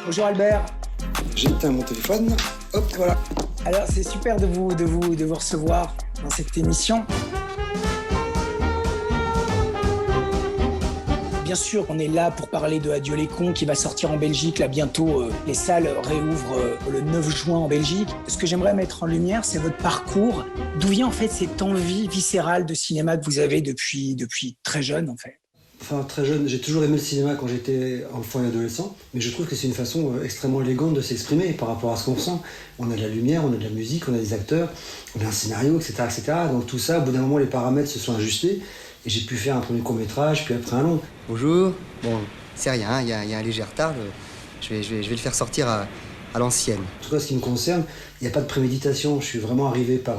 Bonjour Albert. J'ai éteint mon téléphone, hop, voilà. Alors c'est super de vous recevoir dans cette émission. Bien sûr, on est là pour parler de Adieu les cons qui va sortir en Belgique. Là, bientôt, les salles réouvrent le 9 juin en Belgique. Ce que j'aimerais mettre en lumière, c'est votre parcours. D'où vient en fait cette envie viscérale de cinéma que vous avez depuis très jeune en fait? Enfin, très jeune, j'ai toujours aimé le cinéma quand j'étais enfant et adolescent, mais je trouve que c'est une façon extrêmement élégante de s'exprimer par rapport à ce qu'on ressent. On a de la lumière, on a de la musique, on a des acteurs, on a un scénario, etc., etc. Donc tout ça, au bout d'un moment, les paramètres se sont ajustés et j'ai pu faire un premier court-métrage, puis après un long. Bonjour. Bon, c'est rien, il y a un léger retard. Je vais le faire sortir à l'ancienne. En tout cas, ce qui me concerne, il n'y a pas de préméditation. Je suis vraiment arrivé par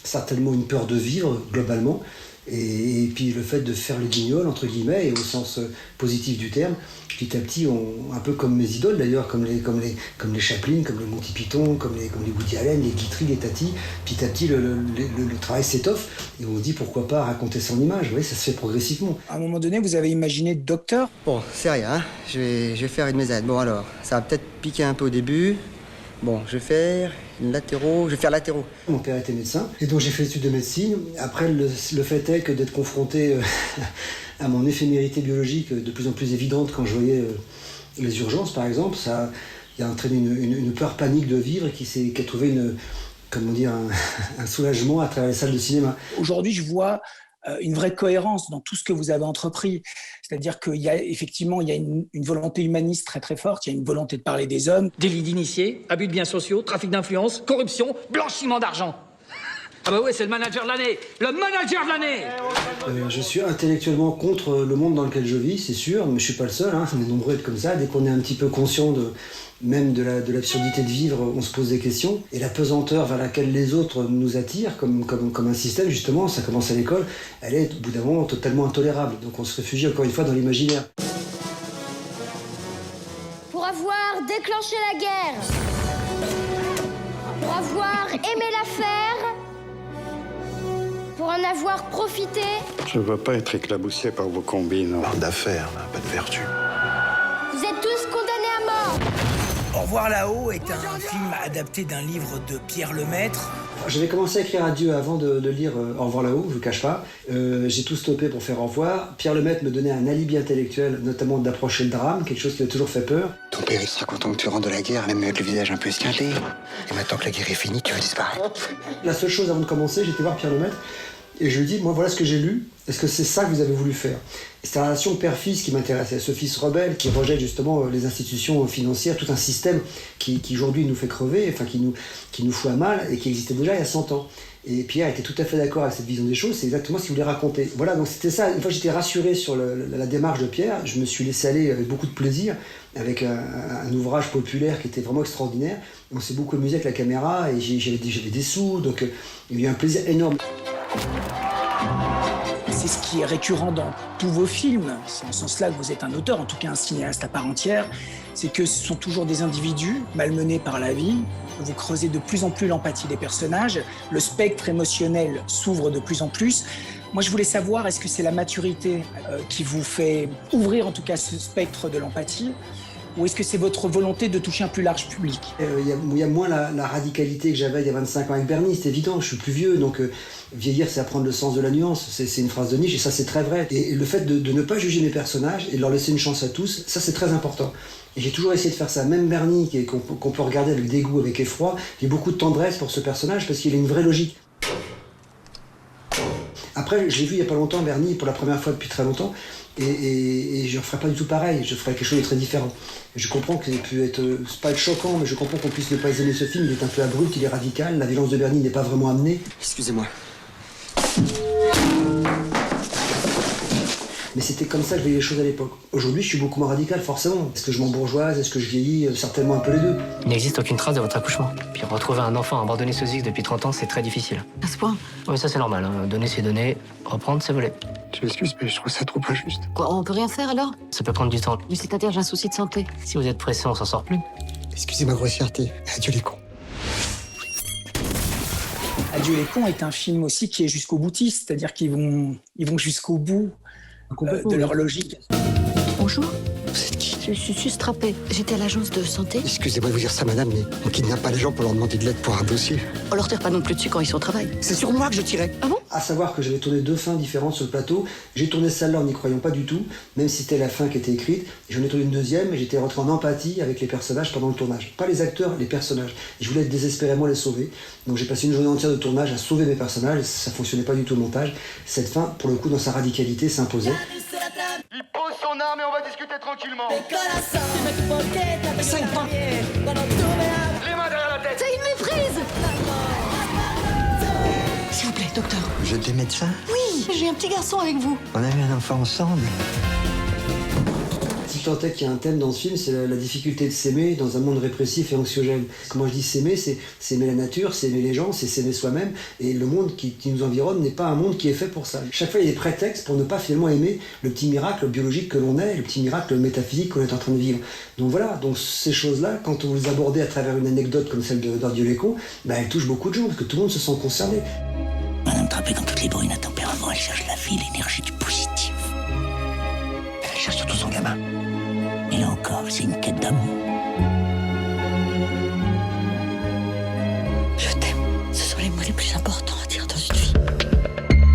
certainement une peur de vivre, globalement. Et puis le fait de faire le guignol, entre guillemets, et au sens positif du terme, petit à petit, un peu comme mes idoles d'ailleurs, comme les Chaplin, comme les Monty Python, comme les Woody Allen, les Guitry, les Tati, petit à petit le travail s'étoffe et on dit pourquoi pas raconter ça en image. Vous voyez, ça se fait progressivement. À un moment donné, vous avez imaginé docteur? Bon, c'est rien, hein. Je vais faire une mesade. Bon alors, ça va peut-être piquer un peu au début. Bon, je vais faire latéraux. Mon père était médecin, et donc j'ai fait l'étude de médecine. Après, le fait est que d'être confronté à mon éphémérité biologique de plus en plus évidente quand je voyais les urgences, par exemple, ça a entraîné une peur panique de vivre qui a trouvé un soulagement à travers les salles de cinéma. Aujourd'hui, je vois une vraie cohérence dans tout ce que vous avez entrepris. C'est-à-dire qu'il y a effectivement une volonté humaniste très très forte, il y a une volonté de parler des hommes. Délit d'initiés, abus de biens sociaux, trafic d'influence, corruption, blanchiment d'argent. Ah bah ouais, c'est le manager de l'année. Le manager de l'année. Je suis intellectuellement contre le monde dans lequel je vis, c'est sûr, mais je suis pas le seul, hein. On est nombreux à être comme ça. Dès qu'on est un petit peu conscient de l'absurdité de vivre, on se pose des questions. Et la pesanteur vers laquelle les autres nous attirent, comme un système, justement, ça commence à l'école, elle est au bout d'un moment totalement intolérable. Donc on se réfugie encore une fois dans l'imaginaire. Pour avoir déclenché la guerre, pour avoir aimé la faire, pour en avoir profité. Je ne veux pas être éclaboussé par vos combines. Bande d'affaires, pas de vertu. Vous êtes tous condamnés à mort. Au revoir là-haut est un film adapté d'un livre de Pierre Lemaitre. J'avais commencé à écrire adieu avant de lire Au revoir là-haut, je vous le cache pas. J'ai tout stoppé pour faire au revoir. Pierre Lemaitre me donnait un alibi intellectuel, notamment d'approcher le drame, quelque chose qui m'a toujours fait peur. Ton père, il sera content que tu rentres de la guerre, même avec le visage un peu esquinté. Et maintenant que la guerre est finie, tu vas disparaître. La seule chose avant de commencer, j'étais voir Pierre Lemaitre et je lui dis, moi voilà ce que j'ai lu, est-ce que c'est ça que vous avez voulu faire? C'est la relation père-fils qui m'intéressait, ce fils rebelle qui rejette justement les institutions financières, tout un système qui aujourd'hui nous fait crever, enfin qui nous fout à mal et qui existait déjà il y a 100 ans. Et Pierre était tout à fait d'accord avec cette vision des choses, c'est exactement ce qu'il voulait raconter. Voilà, donc c'était ça. Une fois que j'étais rassuré sur la démarche de Pierre, je me suis laissé aller avec beaucoup de plaisir, avec un ouvrage populaire qui était vraiment extraordinaire. On s'est beaucoup amusé avec la caméra et j'avais des sous, donc il y a eu un plaisir énorme. C'est ce qui est récurrent dans tous vos films, c'est en ce sens-là que vous êtes un auteur, en tout cas un cinéaste à part entière, c'est que ce sont toujours des individus malmenés par la vie, vous creusez de plus en plus l'empathie des personnages, le spectre émotionnel s'ouvre de plus en plus. Moi je voulais savoir, est-ce que c'est la maturité qui vous fait ouvrir en tout cas ce spectre de l'empathie, ou est-ce que c'est votre volonté de toucher un plus large public? Il y a moins la radicalité que j'avais il y a 25 ans avec Bernie, c'est évident, je suis plus vieux, donc vieillir c'est apprendre le sens de la nuance, c'est une phrase de Nietzsche et ça c'est très vrai. Et le fait de ne pas juger mes personnages et de leur laisser une chance à tous, ça c'est très important. Et j'ai toujours essayé de faire ça, même Bernie, qu'on peut regarder avec dégoût, avec effroi, j'ai beaucoup de tendresse pour ce personnage parce qu'il a une vraie logique. Après, j'ai vu il y a pas longtemps Bernie pour la première fois depuis très longtemps, et je ne ferai pas du tout pareil, je ferai quelque chose de très différent. Et je comprends que ça peut être, c'est pas être choquant, mais je comprends qu'on puisse ne pas aimer ce film, il est un peu abrupt, il est radical, la violence de Bernie n'est pas vraiment amenée. Excusez-moi. Mais c'était comme ça que je voyais les choses à l'époque. Aujourd'hui, je suis beaucoup moins radical, forcément. Est-ce que je m'embourgeoise? Est-ce que je vieillis? Certainement un peu les deux. Il n'existe aucune trace de votre accouchement. Puis retrouver un enfant abandonné sous X depuis 30 ans, c'est très difficile. À ce point? Oui, ça c'est normal. Hein. Donner, c'est donner. Reprendre, c'est voler. Tu m'excuses, mais je trouve ça trop injuste. Quoi, on peut rien faire alors? Ça peut prendre du temps. Mais c'est-à-dire, j'ai un souci de santé. Si vous êtes pressé, on s'en sort plus. Excusez ma grossièreté. Adieu les cons. Adieu les cons est un film aussi qui est jusqu'au boutiste, c'est-à-dire qu'ils vont jusqu'au bout de leur logique. Bonjour. Vous êtes qui? Je suis strappée. J'étais à l'agence de santé. Excusez-moi de vous dire ça, madame, mais on kidnappe pas les gens pour leur demander de l'aide pour un dossier. On leur tire pas non plus dessus quand ils sont au travail. C'est sur moi que je tirais. Ah bon? À savoir que j'avais tourné 2 fins différentes sur le plateau. J'ai tourné celle-là en n'y croyant pas du tout, même si c'était la fin qui était écrite. Et j'en ai tourné une deuxième et j'étais rentré en empathie avec les personnages pendant le tournage. Pas les acteurs, les personnages. Et je voulais désespérément les sauver. Donc j'ai passé une journée entière de tournage à sauver mes personnages et ça fonctionnait pas du tout au montage. Cette fin, pour le coup, dans sa radicalité, s'imposait. Il pose son arme et on va discuter tranquillement. 5 pas. Les mains derrière la tête. C'est une méprise! S'il vous plaît, docteur. Vous êtes des médecins? Oui, j'ai un petit garçon avec vous. On a eu un enfant ensemble. Si tant est qu'il y a un thème dans ce film, c'est la difficulté de s'aimer dans un monde répressif et anxiogène. Quand moi je dis s'aimer, c'est aimer la nature, c'est aimer les gens, c'est s'aimer soi-même. Et le monde qui nous environne n'est pas un monde qui est fait pour ça. Chaque fois, il y a des prétextes pour ne pas finalement aimer le petit miracle biologique que l'on est, le petit miracle métaphysique qu'on est en train de vivre. Donc voilà, donc ces choses-là, quand vous les abordez à travers une anecdote comme celle d'Ordieu-Lécault, elles touchent beaucoup de gens, parce que tout le monde se sent concerné. Madame Trappé, comme toutes les brunes à tempérament, elle cherche la vie, l'énergie du positif. Elle cherche surtout son gamin. Et là encore, c'est une quête d'amour. Je t'aime. Ce sont les mots les plus importants à dire dans une vie.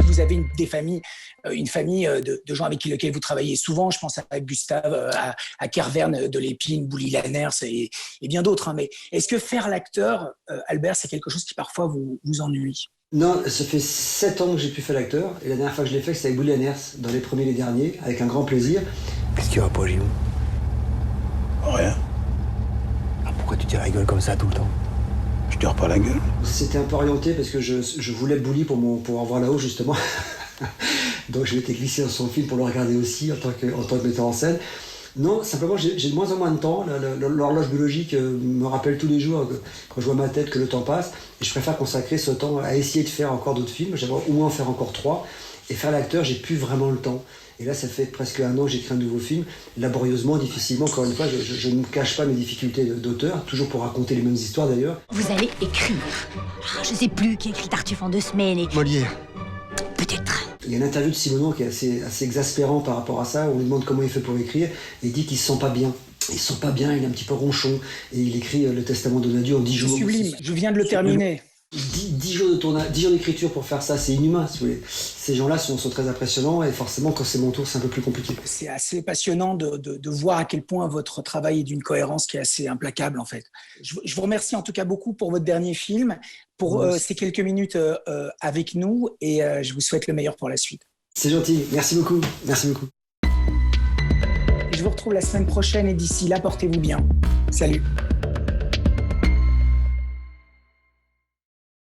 Vous avez une famille de gens avec lesquels vous travaillez souvent. Je pense à Gustave, à Kerverne de l'Épine, Bouli Lanners et bien d'autres. Mais est-ce que faire l'acteur, Albert, c'est quelque chose qui parfois vous ennuie? Non, ça fait 7 ans que j'ai pu faire l'acteur, et la dernière fois que je l'ai fait, c'était avec Bouli Lanners, dans les premiers et les derniers, avec un grand plaisir. Qu'est-ce qu'il y aura pas, Gilles? Rien. Pourquoi tu te rigoles comme ça tout le temps? Je tire pas la gueule. C'était un peu orienté parce que je voulais Bouli pour en voir là-haut, justement. Donc je m'étais glissé dans son film pour le regarder aussi en tant que metteur en scène. Non, simplement j'ai de moins en moins de temps. L'horloge biologique me rappelle tous les jours quand je vois ma tête que le temps passe. Et je préfère consacrer ce temps à essayer de faire encore d'autres films. J'aimerais au moins en faire encore 3. Et faire l'acteur, j'ai plus vraiment le temps. Et là, ça fait presque 1 an que j'écris un nouveau film, laborieusement, difficilement. Encore une fois, je ne cache pas mes difficultés d'auteur, toujours pour raconter les mêmes histoires d'ailleurs. Vous allez écrire. Je sais plus qui écrit Tartuffe en 2 semaines et... Molière. Peut-être. Il y a une interview de Simonon qui est assez exaspérant par rapport à ça. On lui demande comment il fait pour écrire. Et il dit qu'il se sent pas bien. Il se sent pas bien, il est un petit peu ronchon. Et il écrit le Testament de Donadieu en 10 jours. Sublime, je viens de le terminer. 10 jours de tournage, 10 jours d'écriture pour faire ça, c'est inhumain, si vous voulez. Ces gens-là sont très impressionnants et forcément, quand c'est mon tour, c'est un peu plus compliqué. C'est assez passionnant de voir à quel point votre travail est d'une cohérence qui est assez implacable, en fait. Je vous remercie en tout cas beaucoup pour votre dernier film, pour ces quelques minutes avec nous, et je vous souhaite le meilleur pour la suite. C'est gentil, merci beaucoup, merci beaucoup. Je vous retrouve la semaine prochaine et d'ici là, portez-vous bien. Salut.